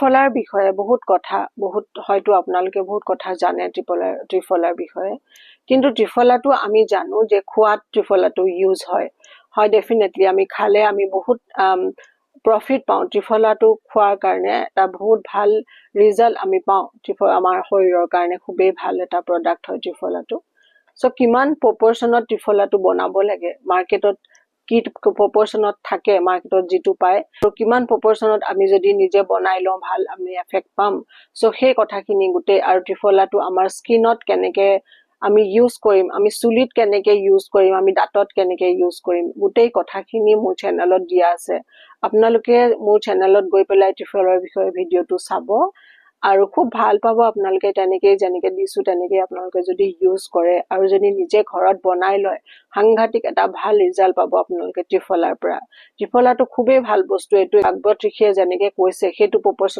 ত্ৰিফলাৰ বিষয়ে বহুত কথা হয়তো আপোনালোকে বহুত কথা জানে ত্ৰিফলাৰ বিষয়ে কিন্তু ত্ৰিফলাটো আমি জানো যে খোৱাত ত্ৰিফলাটো ইউজ হয় ডেফিনেটলি আমি খালে আমি বহুত প্ৰফিট পাওঁ ত্ৰিফলাটো খোৱাৰ কাৰণে এটা বহুত ভাল ৰিজাল্ট আমি পাওঁ আমাৰ শৰীৰৰ কাৰণে খুবেই ভাল এটা প্ৰডাক্ট হয় ত্ৰিফলাটো সো কিমান প্ৰপৰচনত ত্ৰিফলাটো বনাব লাগে মাৰ্কেটত কি প্ৰপৰচনত থাকে মাৰ্কেটত যেটো পায় তো কিমান প্ৰপৰচনত আমি যদি নিজে বনাই লওঁ ভাল আমি এফেক্ট পাম সো সেই কথাখিনি গুটে আৰু ত্ৰিফলাটো আমাৰ স্কিনত কেনেকে আমি ইউজ কৰিম আমি চুলিত কেনেকে ইউজ কৰিম আমি দাঁতত কেনেকে ইউজ কৰিম গুটেই কথাখিনি মোৰ চেনেলত দিয়া আছে আপোনালোকে মোৰ চেনেলত গৈ পেলাই ত্ৰিফলাৰ বিষয়ে ভিডিওটো চাব আৰু খুব ভাল পাব আপোনালোকে যেনেকে দিছো তেনেকে আপোনালোকে যদি ইউজ কৰে আৰু যদি নিজে ঘৰত বনাই লয় সাংঘাতিক এটা ভাল ৰিজাল্ট পাব আপোনালোকে ত্ৰিফলাৰ পৰা ত্ৰিফলাটো খুবেই ভাল বস্তু এটো আগবত ৰিখিয়ে যেনেকে কৈছে সেইটো প্ৰপৰচন